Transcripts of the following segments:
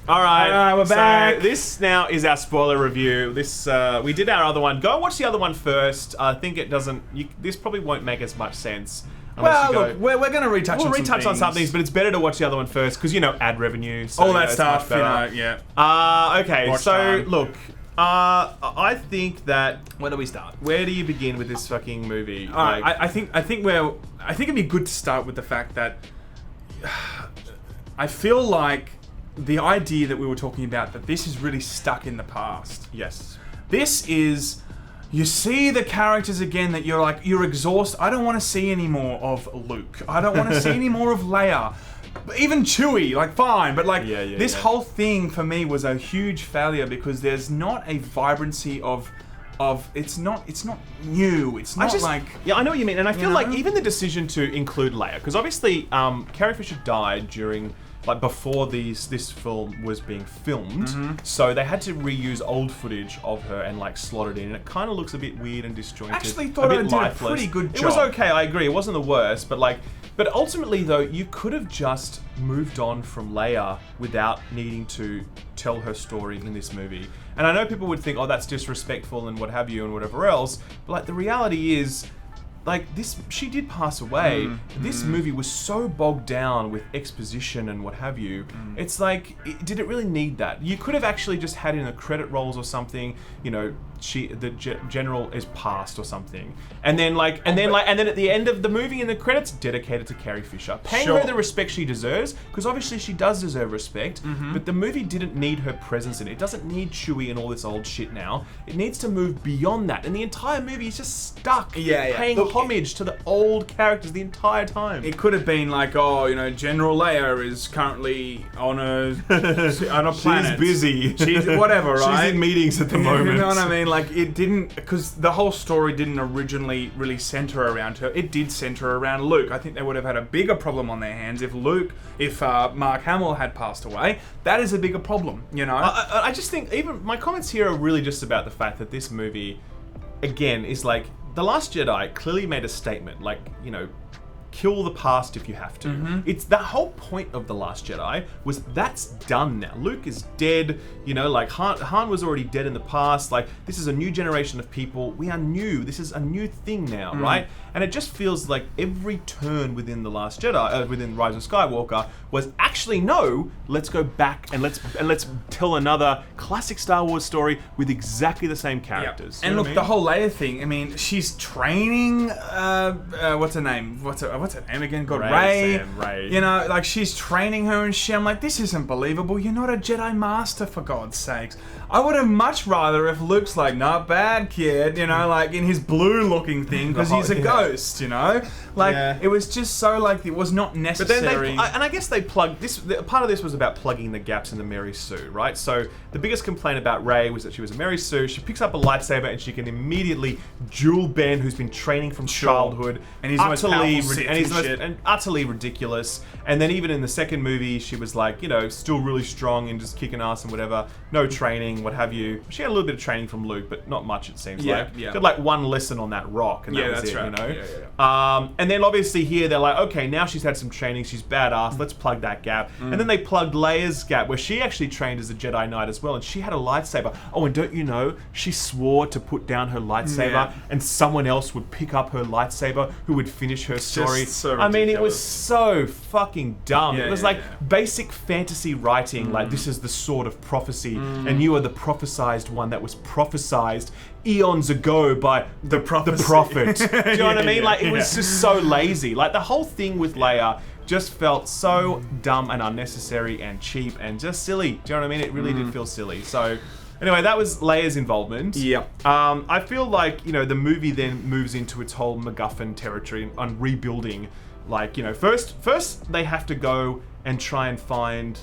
All right, we're back. So this now is our spoiler review. This we did our other one. Go and watch the other one first. I think it doesn't. This probably won't make as much sense. Well, look, we're going to retouch on some things, but it's better to watch the other one first because ad revenue, so, all that stuff. Yeah. Okay, Watch so time. look, I think that. Where do we start? Where do you begin with this fucking movie? I think it'd be good to start with the fact that I feel like the idea that we were talking about, that this is really stuck in the past. Yes. This is, you see the characters again that you're exhausted. I don't want to see any more of Luke. I don't want to see any more of Leia. Even Chewie, fine, but this whole thing for me was a huge failure because there's not a vibrancy of it's not new. It's not I know what you mean, and I feel like even the decision to include Leia, because obviously Carrie Fisher died during before this film was being filmed, so they had to reuse old footage of her and slot it in, and it kind of looks a bit weird and disjointed. I actually thought I did a pretty good job. It was okay, I agree. It wasn't the worst, but ultimately though, you could have just moved on from Leia without needing to tell her story in this movie. And I know people would think, oh, that's disrespectful and what have you and whatever else, but the reality is, she did pass away. This movie was so bogged down with exposition and what have you. It's did it really need that? You could have actually just had in the credit rolls or something, the general is passed or something, and then and then at the end of the movie in the credits, dedicated to Carrie Fisher, paying her the respect she deserves, because obviously she does deserve respect. But the movie didn't need her presence in it. It doesn't need Chewie and all this old shit now. It needs to move beyond that, and the entire movie is just stuck paying homage to the old characters the entire time. It could have been General Leia is currently on a planet. She's busy. She's whatever, right? She's in meetings at the moment. You know what I mean? It didn't, because the whole story didn't originally really center around her. It did center around Luke. I think they would have had a bigger problem on their hands if Mark Hamill had passed away. That is a bigger problem, I just think even my comments here are really just about the fact that this movie, again, is The Last Jedi clearly made a statement, kill the past if you have to. It's the whole point of The Last Jedi was that's done now. Luke is dead, Han was already dead in the past. This is a new generation of people. We are new. This is a new thing now, right? And it just feels like every turn within The Last Jedi, within Rise of Skywalker, was actually no. Let's go back and let's tell another classic Star Wars story with exactly the same characters. And look, the whole Leia thing. I mean, she's training. What's her name? What's her name again? Rey. Ray. She's training her and shit. I'm like, this isn't believable. You're not a Jedi Master, for God's sakes. I would have much rather if Luke's not bad, kid. In his blue-looking thing because he's a ghost. It was just so it was not necessary. But then I guess they plugged this. Part of this was about plugging the gaps in the Mary Sue, right? So the biggest complaint about Rey was that she was a Mary Sue. She picks up a lightsaber and she can immediately duel Ben, who's been training from childhood, and he's utterly ridiculous. And then even in the second movie, she was still really strong and just kicking ass and whatever. No training, what have you. She had a little bit of training from Luke, but not much, it seems like. She had one lesson on that rock, and that was it, right. And then obviously here they're okay, now she's had some training, she's badass, let's plug that gap. And then they plugged Leia's gap, where she actually trained as a Jedi Knight as well, and she had a lightsaber. Oh, and don't you know, she swore to put down her lightsaber, and someone else would pick up her lightsaber who would finish her story. So I mean, it was so fucking dumb. It was basic fantasy writing, this is the sword of prophecy, and you are the prophesized one that was prophesized eons ago by the prophet. Do you know what I mean? It was just so lazy. The whole thing with Leia just felt so dumb and unnecessary and cheap and just silly. Do you know what I mean? It really did feel silly. So anyway, that was Leia's involvement. I feel the movie then moves into its whole MacGuffin territory on rebuilding. First they have to go and try and find.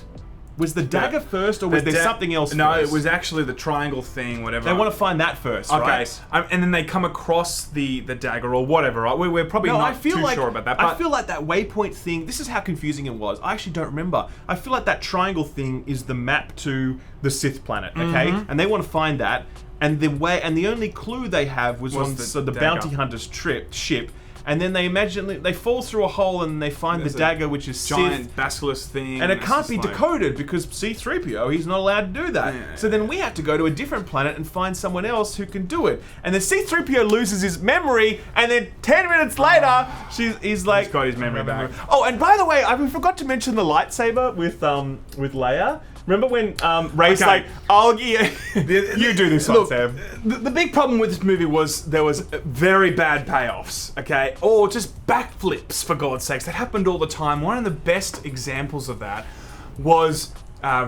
Was the dagger first, or was there something else first? No, it was actually the triangle thing, whatever. They want to find that first, right? And then they come across the dagger or whatever, right? We're probably not too sure about that. But I feel like that waypoint thing, this is how confusing it was. I actually don't remember. I feel like that triangle thing is the map to the Sith planet, okay? And they want to find that. And the only clue they have was on the bounty hunter's ship. and then they fall through a hole and they find the dagger, which is giant Sith, basilisk thing, and it can't be decoded because C-3PO, he's not allowed to do that. Yeah. So then we have to go to a different planet and find someone else who can do it. And then C-3PO loses his memory, and then 10 minutes later, he's like, he's got his memory back. Oh, and by the way, I forgot to mention the lightsaber with Leia. Remember when Rey's like, "Oh, yeah, you do this one, Sam." The big problem with this movie was there was very bad payoffs, okay? Or just backflips, for God's sakes. That happened all the time. One of the best examples of that was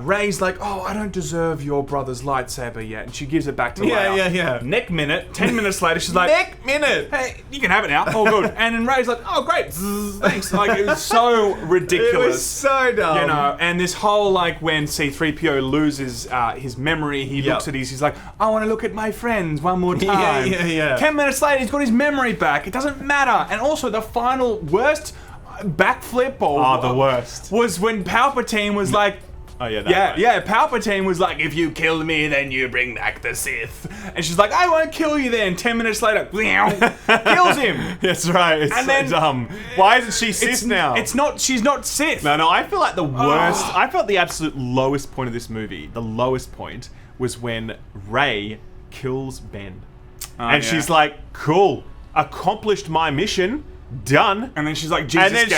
Rey's like, "Oh, I don't deserve your brother's lightsaber yet," and she gives it back to Leia. Yeah. Neck minute, 10 minutes later, she's like, "Neck minute, hey, you can have it now. Oh, good." And then Rey's like, "Oh, great, thanks." Like, it was so ridiculous. It was so dumb. You know, and this whole, like, when C-3PO loses his memory, he looks at he's like, "I want to look at my friends one more time." Yeah. 10 minutes later, he's got his memory back. It doesn't matter. And also, the final worst backflip the worst was when Palpatine was like, oh yeah, yeah. Palpatine was like, "If you kill me, then you bring back the Sith." And she's like, "I won't kill you then." 10 minutes later, kills him. That's right. It's so dumb. Why isn't she Sith now? She's not Sith. No. I feel like the worst. I felt the absolute lowest point of this movie. The lowest point was when Rey kills Ben, and she's like, "Cool, accomplished my mission, done." And then she's like, "Jesus." And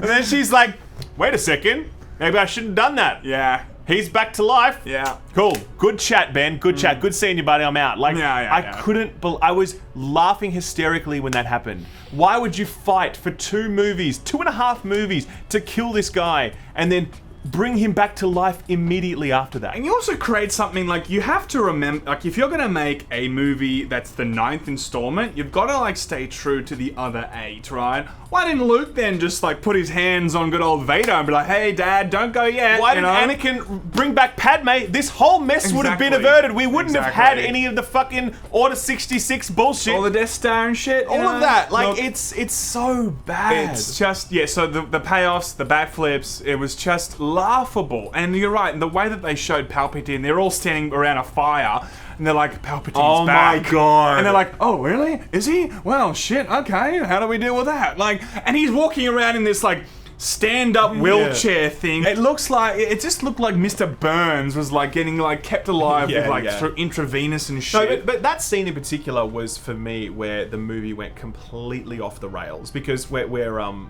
then she's like, "Wait a second. Maybe I shouldn't have done that." Yeah. He's back to life. Yeah. Cool. Good chat, Ben. Good chat. Good seeing you, buddy. I'm out. Like, I was laughing hysterically when that happened. Why would you fight for 2.5 movies to kill this guy and then bring him back to life immediately after that? And you also create something like, you have to remember, like, if you're gonna make a movie that's the 9th installment, you've got to like stay true to the other 8, right? Why didn't Luke then just like put his hands on good old Vader and be like, "Hey Dad, don't go yet"? Why didn't Anakin bring back Padme? This whole mess would have been averted. We wouldn't have had any of the fucking Order 66 bullshit. All the Death Star and shit. All of that. Like, look, it's so bad. It's just, so the payoffs, the backflips, it was just laughable. And you're right, the way that they showed Palpatine, they're all standing around a fire, and they're like, "Palpatine's back." Oh my god. And they're like, "Oh, really? Is he? Well, shit, okay, how do we deal with that?" Like, and he's walking around in this, like, stand-up wheelchair thing. It just looked like Mr. Burns was, like, getting, like, kept alive with, like, through intravenous and shit. No, but that scene in particular was, for me, where the movie went completely off the rails, because where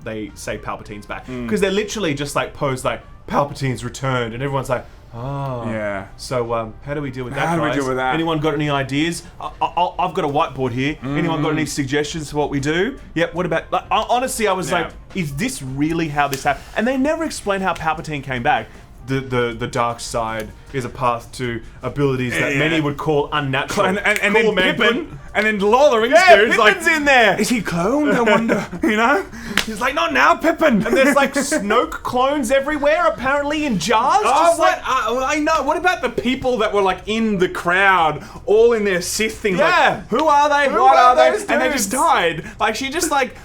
they say Palpatine's back. Because they're literally just, like, posed, like, "Palpatine's returned," and everyone's like, "Oh." Yeah. So, how do we deal with that, How do we guys? deal with that? Anyone got any ideas? I've got a whiteboard here. Anyone got any suggestions for what we do? Yep, what about... Like, honestly, I was like, is this really how this happened? And they never explain how Palpatine came back. The dark side is a path to abilities that many would call unnatural. And cool, then man. Pippin, and then Lord of the Rings dude's Pippin's like, in there. "Is he cloned? I wonder." You know? He's like, "Not now, Pippin." And there's like Snoke clones everywhere, apparently in jars. Oh, what? I know. What about the people that were like in the crowd, all in their Sith things? Yeah. Like, who are they? Who What are are they? those And they dudes? just died. Like, she just like,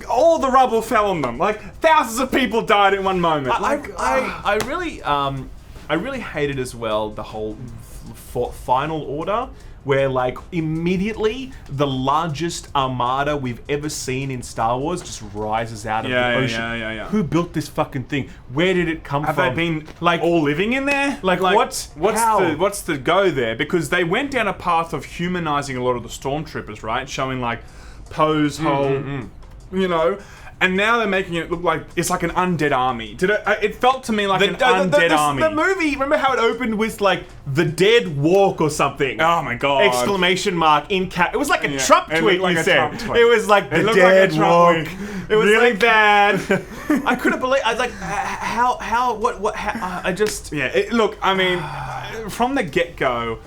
all the rubble fell on them. Like, thousands of people died in one moment. I really hated as well the whole final order, where like immediately the largest armada we've ever seen in Star Wars just rises out of the ocean. Yeah. Who built this fucking thing? Where did it come Have from? they been like all living in there? Like what's how? what's the go there? Because they went down a path of humanizing a lot of the stormtroopers, right? Showing like Poe's whole, you know. And now they're making it look like it's like an undead army. It felt to me like an undead army. The movie, remember how it opened with like the dead walk or something? Oh my god! Exclamation mark in cap. It was like a Trump It tweet. looked like You a said Trump tweet. it was like the looked dead like a Trump walk. tweet. It was really like, bad. I couldn't believe. I was like, I just. Look, I mean, from the get-go,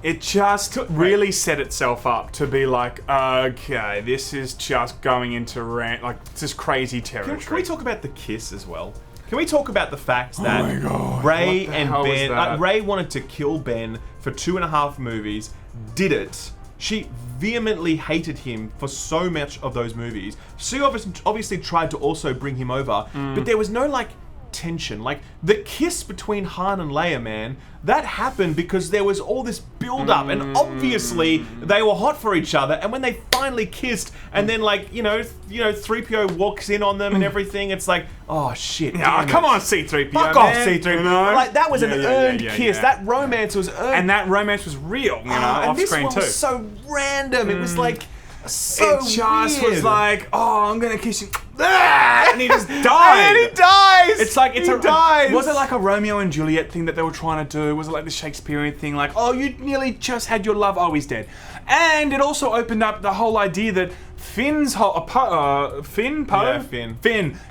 it just really set itself up to be like, okay, this is just going into like this crazy territory. Can we talk about the kiss as well? Can we talk about the fact that my God, Rey what the and hell was Ben, that? Rey wanted to kill Ben for 2.5 movies, did it. She vehemently hated him for so much of those movies. She obviously tried to also bring him over, but there was no like tension. Like, the kiss between Han and Leia, man, that happened because there was all this build-up, and obviously they were hot for each other, and when they finally kissed, and then, like, 3PO walks in on them and everything, it's like, oh, shit. Come on, C-3PO, Fuck off, C-3PO. Like, that was an earned kiss. Yeah. That romance was earned. And that romance was real, off screen too. And this one was so random. It was like, so it just weird. was like, oh, I'm gonna kiss you, and he just died. And he dies. It's like he dies. Was it like a Romeo and Juliet thing that they were trying to do? Was it like the Shakespearean thing, like, oh, you nearly just had your love, oh, he's dead? And it also opened up the whole idea that Finn's whole Finn,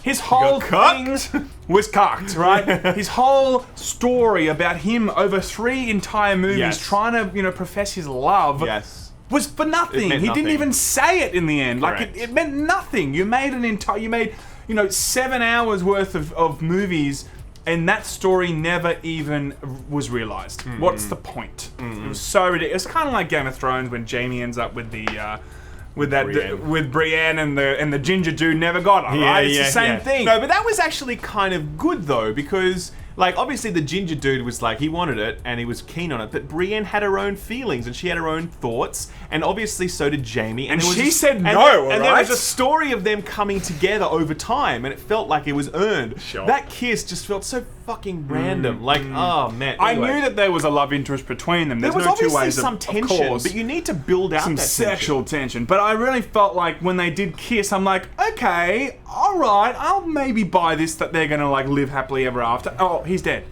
his whole thing was cocked, right? His whole story about him over 3 entire movies trying to, profess his love. Was for nothing. He didn't even say it in the end. Like, it meant nothing. You made 7 hours worth of movies, and that story never even was realized. What's the point? It was so ridiculous. It's kind of like Game of Thrones when Jaime ends up with with Brienne and the ginger dude never got her, right? It's the same thing. No, but that was actually kind of good though, because like, obviously the ginger dude was like, he wanted it and he was keen on it, but Brienne had her own feelings and she had her own thoughts, and obviously so did Jaime. And she said no, and there was a story of them coming together over time, and it felt like it was earned. That kiss just felt so fucking random. Like, oh man. Anyway. I knew that there was a love interest between them. There was no two obviously ways some tension, but you need to build out some that sexual tension. But I really felt like when they did kiss, I'm like, okay, all right, I'll maybe buy this that they're gonna like live happily ever after. Oh, he's dead.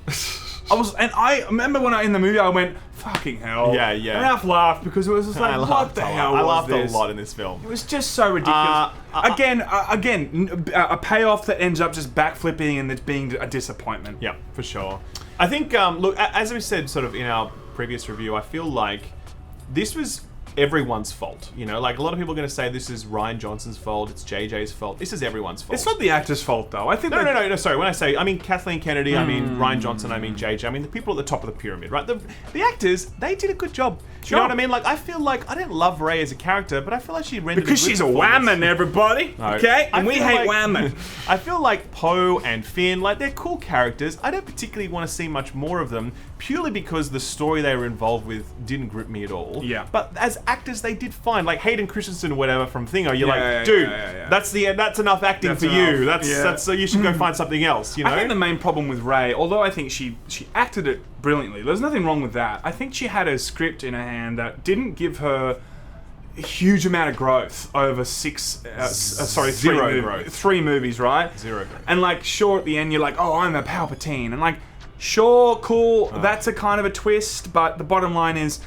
I remember when in the movie I went, fucking hell. Yeah. And Ralph laughed because it was just like, what the hell? I laughed a lot in this film. It was just so ridiculous. Again, a payoff that ends up just backflipping and it being a disappointment. Yeah, for sure. I think, look, as we said sort of in our previous review, I feel like this was everyone's fault. Like, a lot of people are going to say this is Rian Johnson's fault, it's JJ's fault. This is everyone's fault. It's not the actor's fault, though. I think No, sorry. When I mean Kathleen Kennedy, I mean Rian Johnson, I mean JJ, I mean the people at the top of the pyramid, right? The actors, they did a good job. You know what I mean? Like, I feel like, I didn't love Rey as a character, but I feel like she rendered because she's a whammon, everybody. No, okay? And we hate whammon. I feel like Poe and Finn, like, they're cool characters. I don't particularly want to see much more of them, purely because the story they were involved with didn't grip me at all. Yeah. But as actors, they did fine. Like Hayden Christensen or whatever from Thingo, you're like, dude, that's enough acting for you. That's so you should go find something else. I think the main problem with Rey, although I think she acted it brilliantly, there's nothing wrong with that. I think she had a script in her hand that didn't give her a huge amount of growth over 3 movies, right? Zero growth. And like, sure, at the end you're like, oh, I'm a Palpatine, and like, sure, cool, that's a kind of a twist, but the bottom line is,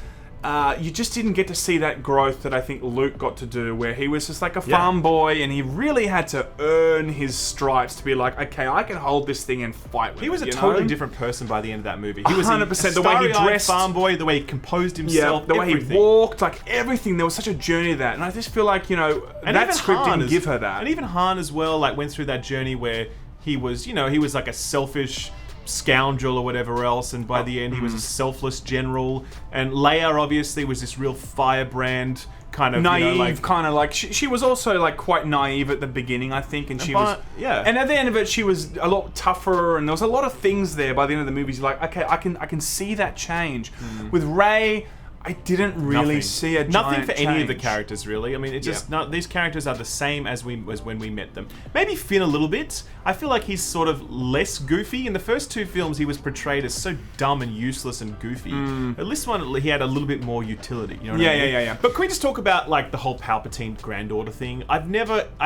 you just didn't get to see that growth that I think Luke got to do, where he was just like a farm boy, and he really had to earn his stripes to be like, okay, I can hold this thing and fight with it. He was a totally different person by the end of that movie. He was 100%. The way he dressed, farm boy, the way he composed himself, the way he walked, like everything. There was such a journey to that, and I just feel like that script didn't give her that. And even Han as well, like, went through that journey where he was, he was like a selfish scoundrel or whatever else, and by the end he was a selfless general, and Leia obviously was this real firebrand kind of naive, kind of like she was also like quite naive at the beginning, I think, and and at the end of it she was a lot tougher, and there was a lot of things there by the end of the movies. You're like, okay, I can see that change. With Rey, I didn't really see a giant for change. Any of the characters, really. I mean, it's just these characters are the same as when we met them. Maybe Finn a little bit. I feel like he's sort of less goofy. In the first 2 films, he was portrayed as so dumb and useless and goofy. At this one, he had a little bit more utility. You know what I mean? Yeah. But can we just talk about like the whole Palpatine granddaughter thing? I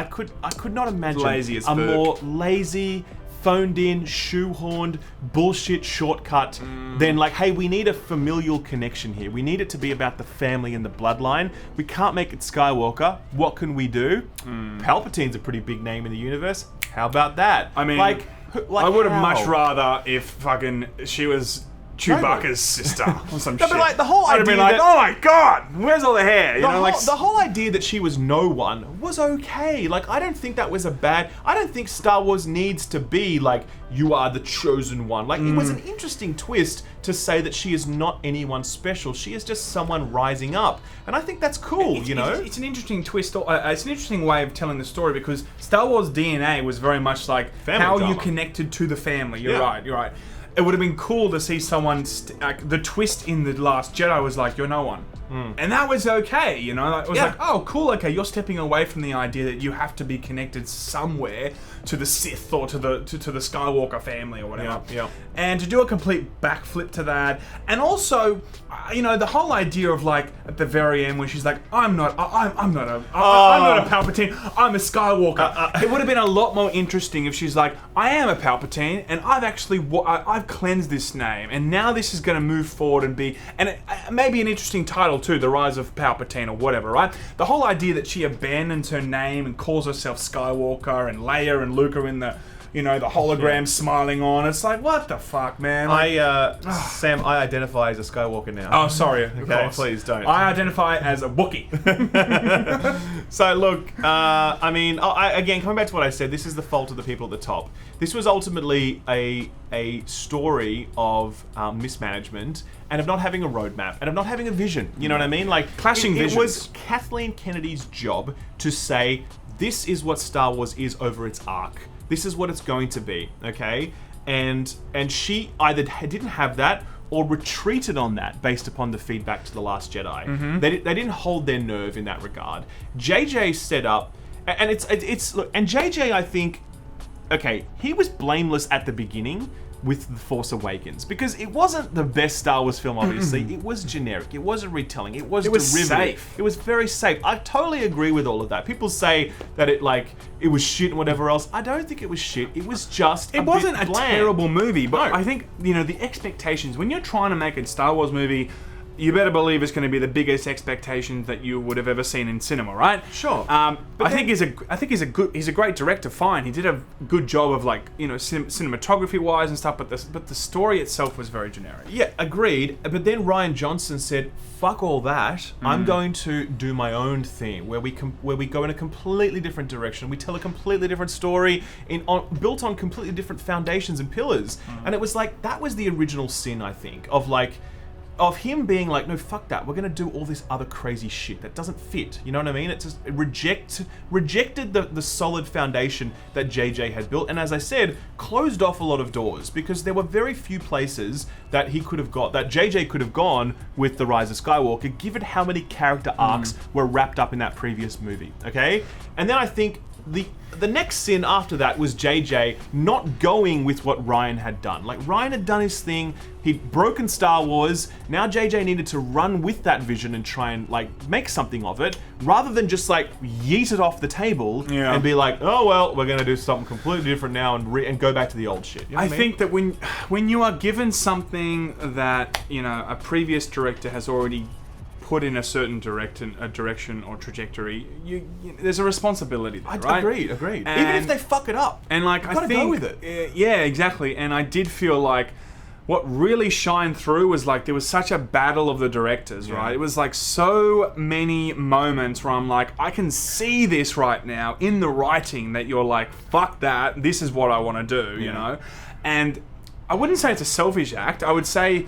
could not imagine a more lazy, phoned in, shoehorned, bullshit shortcut then like, hey, we need a familial connection here. We need it to be about the family and the bloodline. We can't make it Skywalker. What can we do? Palpatine's a pretty big name in the universe. How about that? I mean, I would have much rather if fucking she was Chewbacca's sister or some No, shit. but like the whole I'd have idea been like, that- oh my god, where's all the hair? You The, know, whole, like the whole idea that she was no one was okay. Like, I don't think that was a bad... I don't think Star Wars needs to be like, you are the chosen one. Like, it was an interesting twist to say that she is not anyone special. She is just someone rising up. And I think that's cool, you know? It's an interesting twist. It's an interesting way of telling the story because Star Wars DNA was very much like Family how drama. you connected to the family. You're Yeah. right. It would have been cool to see someone... the twist in The Last Jedi was like, you're no one. And that was okay, you know? Like, it was like, oh, cool, okay, you're stepping away from the idea that you have to be connected somewhere to the Sith or to the Skywalker family or whatever. Yeah. And to do a complete backflip to that. And also, you know, the whole idea of like, at the very end where she's like, I'm not a Palpatine, I'm a Skywalker. It would have been a lot more interesting if she's like, I am a Palpatine and I've actually, I've cleansed this name and now this is going to move forward and be, and it may be an interesting title too, The Rise of Palpatine or whatever, right? The whole idea that she abandons her name and calls herself Skywalker and Leia and Luke are in the, you know, the hologram smiling on. It's like, what the fuck, man? Like, Sam, I identify as a Skywalker now. oh, sorry. Of Okay, course. please don't. I identify as a Wookiee. So look, I mean, again, coming back to what I said, this is the fault of the people at the top. This was ultimately a story of mismanagement and of not having a roadmap and of not having a vision. You know what I mean? Like Clashing It visions. was Kathleen Kennedy's job to say, this is what Star Wars is over its arc. This is what it's going to be, okay? And she either didn't have that or retreated on that based upon the feedback to The Last Jedi. They didn't hold their nerve in that regard. JJ set up, and it's look, and JJ, I think, okay, he was blameless at the beginning with The Force Awakens because it wasn't the best Star Wars film, obviously. It was generic. It was a retelling. It was derivative. Safe. It was very safe. I totally agree with all of that. People say that it was shit and whatever else. I don't think it was shit. It was just It wasn't a bland. terrible movie, but No. I think, you know, the expectations, when you're trying to make a Star Wars movie, you better believe it's going to be the biggest expectations that you would have ever seen in cinema, right? Sure. But I think he's a great director. Fine, he did a good job of, like, you know, cinematography wise and stuff. But the story itself was very generic. Yeah, agreed. But then Rian Johnson said, "Fuck all that. I'm going to do my own thing, where we go in a completely different direction. We tell a completely different story built on completely different foundations and pillars." And it was like that was the original sin, I think, of him being like, no, fuck that. We're gonna do all this other crazy shit that doesn't fit. You know what I mean? It just rejected the solid foundation that JJ had built, and as I said, closed off a lot of doors because there were very few places that he could have got, that JJ could have gone with The Rise of Skywalker, given how many character arcs were wrapped up in that previous movie. Okay, and then I think the next sin after that was JJ not going with what Ryan had done. Like, Ryan had done his thing, he'd broken Star Wars, now JJ needed to run with that vision and try and, like, make something of it, rather than just, like, yeet it off the table and be like, oh, well, we're gonna do something completely different now and go back to the old shit. You know what I mean? think that when you are given something that, you know, a previous director has already put in a certain direction or trajectory, there's a responsibility there, right? Agreed. Even if they fuck it up, and like you gotta go with it. Yeah, exactly. And I did feel like what really shined through was like there was such a battle of the directors, right? It was like so many moments where I'm like, I can see this right now in the writing that you're like, fuck that, this is what I want to do, you know? And I wouldn't say it's a selfish act. I would say,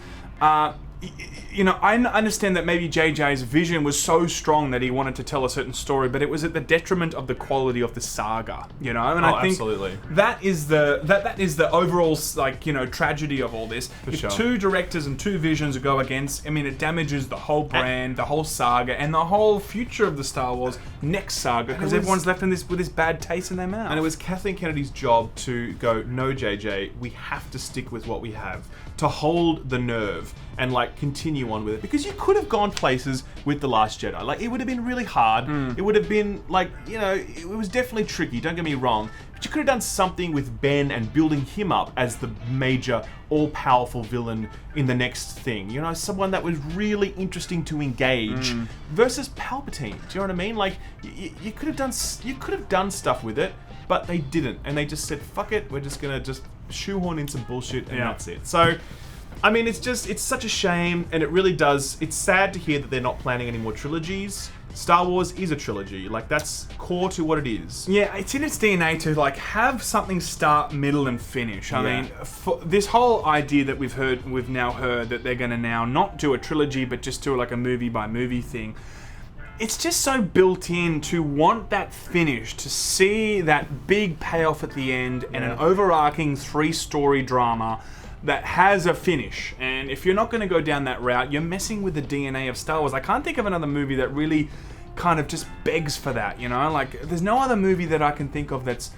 you know, I understand that maybe JJ's vision was so strong that he wanted to tell a certain story, but it was at the detriment of the quality of the saga, you know? And I think absolutely. that is the overall, like, you know, tragedy of all this. If two directors and two visions go against, I mean, it damages the whole brand, the whole saga, and the whole future of the Star Wars next saga, because everyone's left with this bad taste in their mouth. And it was Kathleen Kennedy's job to go, no, JJ, we have to stick with what we have, to hold the nerve and, like, continue on with it. Because you could have gone places with The Last Jedi. Like, it would have been really hard. It would have been, like, you know, it was definitely tricky, don't get me wrong. But you could have done something with Ben and building him up as the major, all-powerful villain in the next thing. You know, someone that was really interesting to engage versus Palpatine. Do you know what I mean? Like, you could have done stuff with it, but they didn't. And they just said, fuck it, we're just gonna shoehorn in some bullshit and that's it. So I mean, it's such a shame, and it really does. It's sad to hear that they're not planning any more trilogies. Star Wars is a trilogy. Like, that's core to what it is. Yeah, it's in its DNA to, like, have something start, middle, and finish. I mean, for this whole idea that we've now heard that they're going to now not do a trilogy, but just do, like, a movie-by-movie thing. It's just so built in to want that finish, to see that big payoff at the end, and an overarching 3-story drama that has a finish. And if you're not going to go down that route, you're messing with the DNA of Star Wars. I can't think of another movie that really kind of just begs for that, you know? Like, there's no other movie that I can think of it's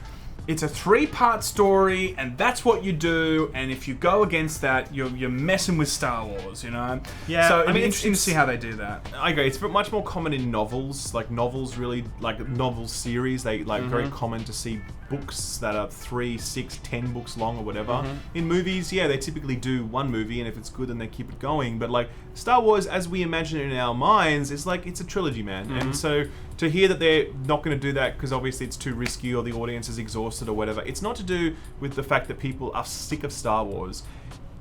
a 3-part story, and that's what you do, and if you go against that, you're messing with Star Wars, you know? Yeah, so it'd be interesting to see how they do that. I agree. It's much more common in novels. Like, novels really, like, novel series, they, like, very common to see books that are 3, 6, 10 books long or whatever. In movies, yeah, they typically do one movie, and if it's good, then they keep it going. But, like, Star Wars, as we imagine it in our minds, is like, it's a trilogy, man. And so to hear that they're not going to do that because obviously it's too risky or the audience is exhausted or whatever, it's not to do with the fact that people are sick of Star Wars.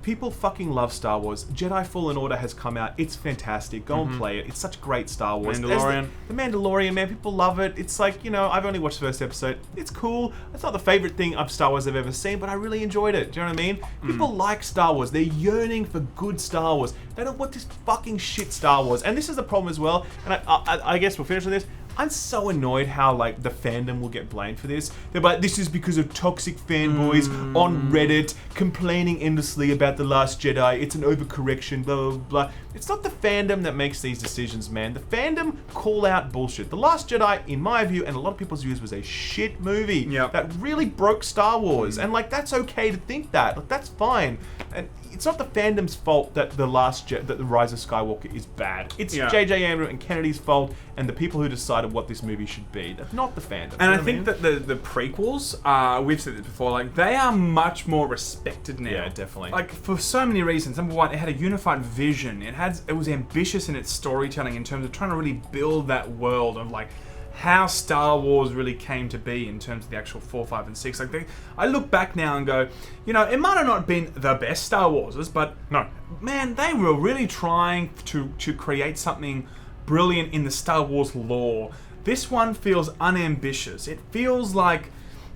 People fucking love Star Wars. Jedi Fallen Order has come out. It's fantastic. Go and play it. It's such great Star Wars. Mandalorian. The Mandalorian, man. People love it. It's like, you know, I've only watched the first episode. It's cool. It's not the favorite thing of Star Wars I've ever seen, but I really enjoyed it. Do you know what I mean? People like Star Wars. They're yearning for good Star Wars. They don't want this fucking shit Star Wars. And this is the problem as well. And I guess we'll finish with this. I'm so annoyed how, like, the fandom will get blamed for this. They're like, this is because of toxic fanboys on Reddit complaining endlessly about The Last Jedi. It's an overcorrection, blah, blah, blah. It's not the fandom that makes these decisions, man. The fandom call out bullshit. The Last Jedi, in my view, and a lot of people's views, was a shit movie that really broke Star Wars. And, like, that's okay to think that. Like, that's fine. And it's not the fandom's fault that The Rise of Skywalker is bad. It's J.J. Abrams and Kennedy's fault, and the people who decided what this movie should be. That's not the fandom. And I think that the prequels, we've said this before, like, they are much more respected now. Yeah, definitely. Like, for so many reasons. Number one, it had a unified vision. It was ambitious in its storytelling in terms of trying to really build that world of, like, how Star Wars really came to be in terms of the actual 4, 5, and 6. Like, I look back now and go, you know, it might have not been the best Star Warses, but no, man, they were really trying to create something brilliant in the Star Wars lore. This one feels unambitious. It feels like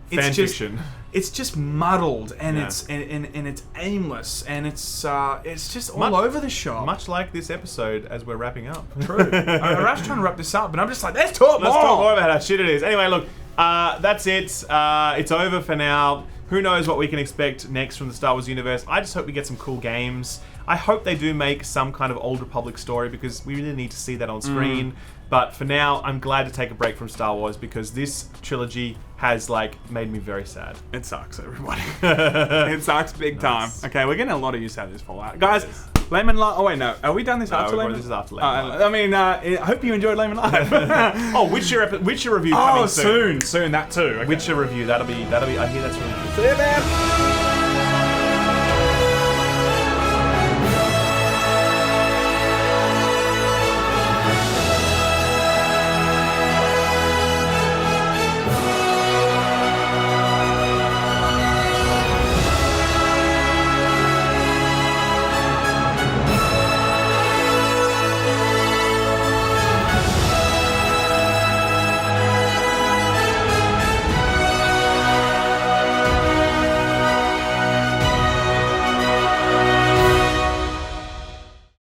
it's just muddled, and it's aimless, and it's just all over the shop. Much like this episode as we're wrapping up. True. Raf's trying to wrap this up, but I'm just like, let's talk more about how shit it is. Anyway, look, that's it. It's over for now. Who knows what we can expect next from the Star Wars universe. I just hope we get some cool games. I hope they do make some kind of Old Republic story, because we really need to see that on screen. But for now, I'm glad to take a break from Star Wars, because this trilogy has, like, made me very sad. It sucks, everybody. It sucks big time. Okay, we're getting a lot of use out of this Fallout. Guys, Laymen Live. Oh, wait, no. Are we done this after Laymen? This is after Laymen Live. I mean, I hope you enjoyed Laymen Live. Witcher review coming soon. Soon, that too. Okay. Witcher review. That'll be. I hear that's really good. See you, man.